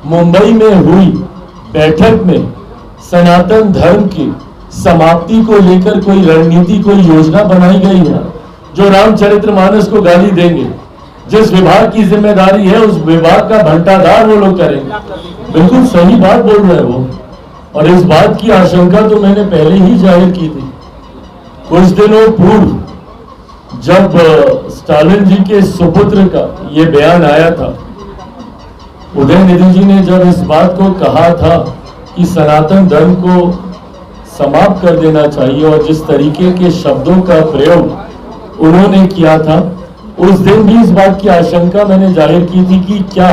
मुंबई में हुई बैठक में सनातन धर्म की समाप्ति को लेकर कोई रणनीति, कोई योजना बनाई गई है जो रामचरितमानस को गाली देंगे। जिस विभाग की जिम्मेदारी है उस विभाग का भंटाधार वो लोग करेंगे। बिल्कुल सही बात बोल रहे हैं वो, और इस बात की आशंका तो मैंने पहले ही जाहिर की थी। कुछ दिनों पूर्व जब स्टालिन जी के सुपुत्र का ये बयान आया था, उदयनिधि जी ने जब इस बात को कहा था कि सनातन धर्म को समाप्त कर देना चाहिए, और जिस तरीके के शब्दों का प्रयोग उन्होंने किया था, उस दिन भी इस बात की आशंका मैंने जाहिर की थी कि क्या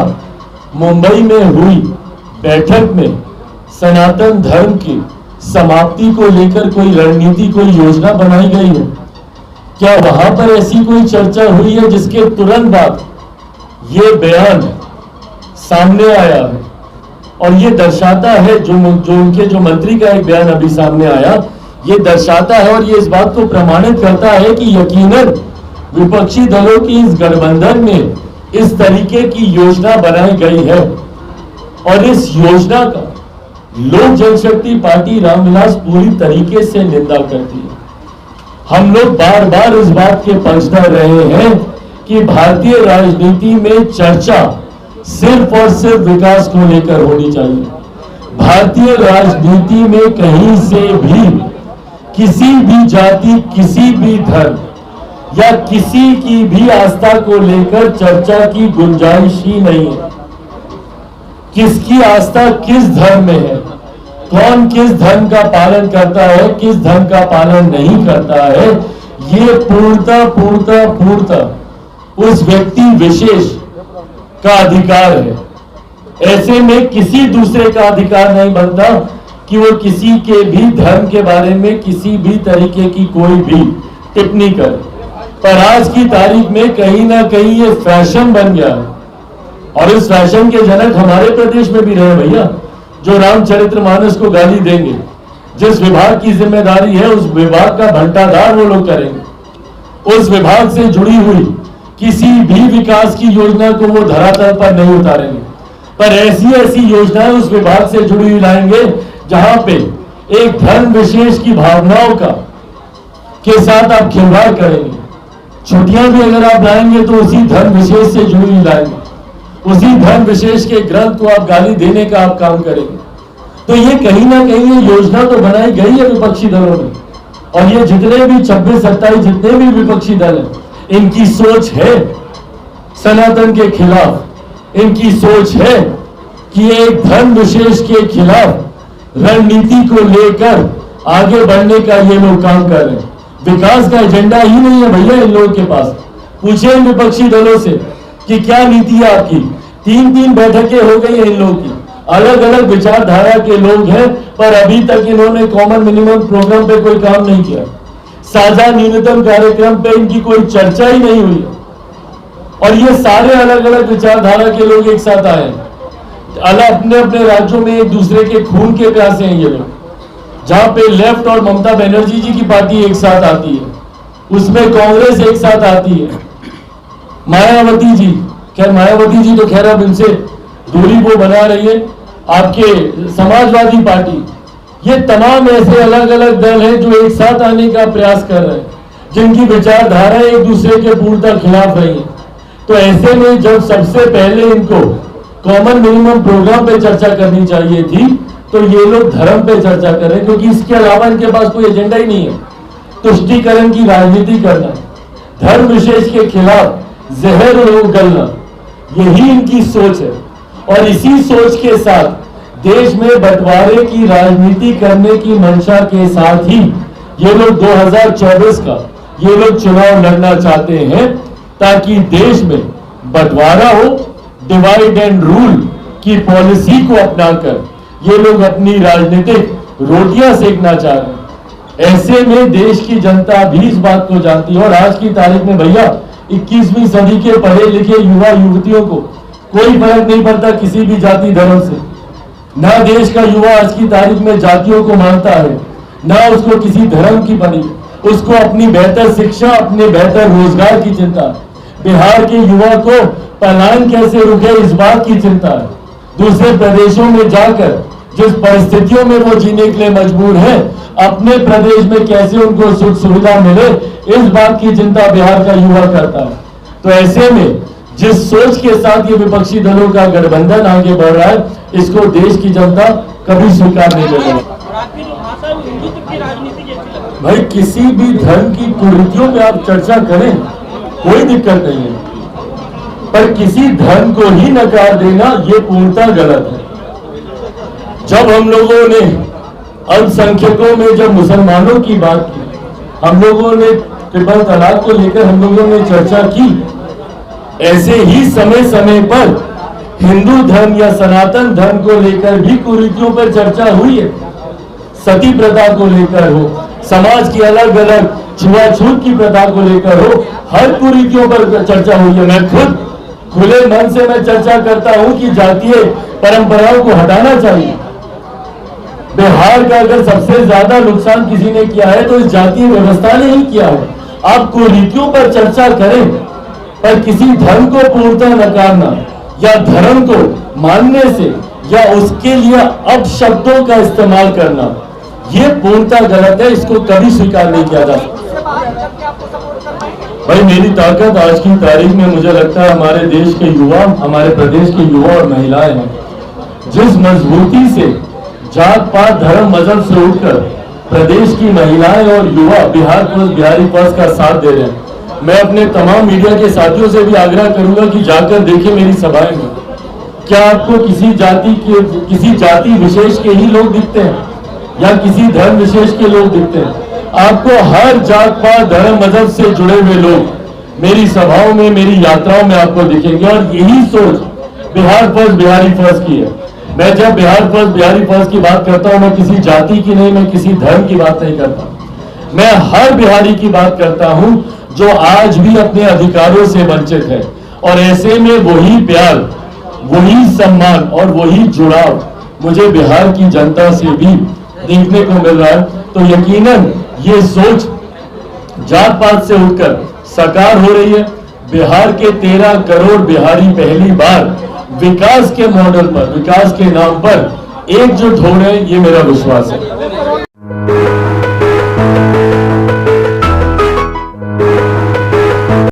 मुंबई में हुई बैठक में सनातन धर्म की समाप्ति को लेकर कोई रणनीति, कोई योजना बनाई गई है। क्या वहां पर ऐसी कोई चर्चा हुई है जिसके तुरंत बाद ये बयान सामने आया है। और ये दर्शाता है जो उनके जो मंत्री का एक बयान अभी सामने आया, ये दर्शाता है और ये इस बात को प्रमाणित करता है कि यकीनन विपक्षी दलों की इस गठबंधन में इस तरीके की योजना बनाई गई है। और इस योजना का लोक जनशक्ति पार्टी रामविलास पूरी तरीके से निंदा करती है। हम लोग बार बार इस बात के पक्षधर रहे हैं कि भारतीय राजनीति में चर्चा सिर्फ और सिर्फ विकास को लेकर होनी चाहिए। भारतीय राजनीति में कहीं से भी किसी भी जाति, किसी भी धर्म या किसी की भी आस्था को लेकर चर्चा की गुंजाइश ही नहीं है। किसकी आस्था किस धर्म में है, कौन किस धर्म का पालन करता है, किस धर्म का पालन नहीं करता है, ये पूर्णतः उस व्यक्ति विशेष का अधिकार है। ऐसे में किसी दूसरे का अधिकार नहीं बनता कि वो किसी के भी धर्म के बारे में किसी भी तरीके की कोई भी टिप्पणी करे। पर आज की तारीख में कहीं ना कहीं ये फैशन बन गया है, और इस फैशन के जनक हमारे प्रदेश में भी रहे भैया, जो रामचरितमानस को गाली देंगे। जिस विभाग की जिम्मेदारी है उस विभाग का भंटाधार वो लोग करेंगे। उस विभाग से जुड़ी हुई किसी भी विकास की योजना को वो धरातल पर नहीं उतारेंगे, पर ऐसी ऐसी योजनाएं उस विभाग से जुड़ी हुई लाएंगे जहां पे एक धर्म विशेष की भावनाओं का के साथ आप खिलवाड़ करेंगे। छुट्टियां भी अगर आप लाएंगे तो उसी धर्म विशेष से जुड़ी हुई लाएंगे, उसी धर्म विशेष के ग्रंथ को आप गाली देने का आप काम करेंगे। तो ये कहीं ना कहीं ये योजना तो बनाई गई है विपक्षी दलों ने, और ये जितने भी 26-27 जितने भी विपक्षी दल हैं, इनकी सोच है सनातन के खिलाफ। इनकी सोच है कि एक धर्म विशेष के खिलाफ रणनीति को लेकर आगे बढ़ने का ये लोग काम कर रहे हैं। विकास का एजेंडा ही नहीं है भैया इन लोगों के पास। पूछे इन विपक्षी दलों से कि क्या नीति है आपकी। 3-3 बैठकें हो गई हैं इन लोगों की, अलग अलग विचारधारा के लोग हैं, पर अभी तक इन्होंने कॉमन मिनिमम प्रोग्राम पे कोई काम नहीं किया। साझा न्यूनतम कार्यक्रम पे इनकी कोई चर्चा ही नहीं हुई। और ये सारे अलग अलग विचारधारा के लोग एक साथ आए हैं, अलग अपने अपने राज्यों में एक दूसरे के खून के प्यासे हैं ये लोग। जहां पे लेफ्ट और ममता बनर्जी जी की पार्टी एक साथ आती है, उसमें कांग्रेस एक साथ आती है, मायावती जी, खैर मायावती जी तो खैर अब इनसे दूरी वो बना रही है, आपके समाजवादी पार्टी, ये तमाम ऐसे अलग अलग दल हैं जो एक साथ आने का प्रयास कर रहे हैं, जिनकी विचारधारा एक दूसरे के पूर्णतः खिलाफ रही है। तो ऐसे में जब सबसे पहले इनको कॉमन मिनिमम प्रोग्राम पे चर्चा करनी चाहिए थी, तो ये लोग धर्म पे चर्चा कर रहे हैं, क्योंकि इसके अलावा इनके पास कोई एजेंडा ही नहीं है। तुष्टीकरण की राजनीति करना, धर्म विशेष के खिलाफ जहर उगलना, यही इनकी सोच है। और इसी सोच के साथ देश में बंटवारे की राजनीति करने की मंशा के साथ ही ये लोग 2024 का ये लोग चुनाव लड़ना चाहते हैं, ताकि देश में बंटवारा हो, डिवाइड एंड रूल की पॉलिसी को अपनाकर ये लोग अपनी राजनीतिक रोटियां सेकना चाह रहे हैं। ऐसे में देश की जनता भी इस बात को जानती है। और आज की तारीख में भैया 21वीं सदी के पढ़े लिखे युवा युवतियों को कोई फर्क नहीं पड़ता किसी भी जाति धर्म से। ना देश का युवा आज की तारीख में जातियों को मानता है, ना उसको किसी धर्म की पड़ी, उसको अपनी बेहतर शिक्षा, अपने बेहतर रोजगार की चिंता है। बिहार के युवा को पलायन कैसे रुके इस बात की चिंता है। दूसरे प्रदेशों में जाकर जिस परिस्थितियों में वो जीने के लिए मजबूर है, अपने प्रदेश में कैसे उनको सुख सुविधा मिले, इस बात की चिंता बिहार का युवा करता है। तो ऐसे में जिस सोच के साथ ये विपक्षी दलों का गठबंधन आगे बढ़ रहा है, इसको देश की जनता कभी स्वीकार नहीं करेगी। भाई, किसी भी धर्म की कुरीतियों पे आप चर्चा करें, कोई दिक्कत नहीं है, पर किसी धर्म को ही नकार देना ये पूर्णतः गलत है। जब हम लोगों ने अल्पसंख्यकों में जब मुसलमानों की बात की, हम लोगों ने ट्रिपल तलाक को लेकर हम लोगों ने चर्चा की, ऐसे ही समय समय पर हिंदू धर्म या सनातन धर्म को लेकर भी कुरीतियों पर चर्चा हुई है। सती प्रथा को लेकर हो, समाज की अलग अलग छुआछूत की प्रथा को लेकर हो, हर कुरीतियों पर चर्चा हुई है। मैं खुद खुले मन से मैं चर्चा करता हूं कि जातीय परंपराओं को हटाना चाहिए। बिहार का अगर सबसे ज्यादा नुकसान किसी ने किया है तो इस जातीय व्यवस्था ने ही किया है। आप कुरीतियों पर चर्चा करें, पर किसी धर्म को पूर्णतः नकारना या धर्म को मानने से या उसके लिए अपशब्दों का इस्तेमाल करना, ये पूर्णतः गलत है। इसको कभी स्वीकार नहीं किया जा सकता। भाई, मेरी ताकत आज की तारीख में मुझे लगता है हमारे देश के युवा, हमारे प्रदेश के युवा और महिलाएं हैं। जिस मजबूती से जात पात धर्म मजहब से उठकर प्रदेश की महिलाएं और युवा बिहार फर्स्ट बिहारी फर्स्ट का साथ दे रहे हैं। मैं अपने तमाम मीडिया के साथियों से भी आग्रह करूंगा कि जाकर देखें मेरी सभाएं में। क्या आपको किसी जाति विशेष के ही लोग दिखते हैं या किसी धर्म विशेष के लोग दिखते हैं? आपको हर जात पात धर्म मजहब से जुड़े हुए लोग मेरी सभाओं में, मेरी यात्राओं में आपको दिखेंगे। और यही सोच बिहार फर्स्ट बिहारी फर्स्ट की है। मैं जब बिहार फर्स्ट बिहारी फर्स्ट की बात करता हूं, मैं किसी जाति की नहीं, मैं किसी धर्म की बात नहीं करता। मैं हर बिहारी की बात करता हूं जो आज भी अपने अधिकारों से वंचित है। और ऐसे में वही प्यार, वही सम्मान और वही जुड़ाव मुझे बिहार की जनता से भी देखने को मिल रहा है। तो यकीनन ये सोच जात पात से उठकर साकार हो रही है। बिहार के 13 करोड़ बिहारी पहली बार विकास के मॉडल पर, विकास के नाम पर एकजुट हो रहे हैं, ये मेरा विश्वास है।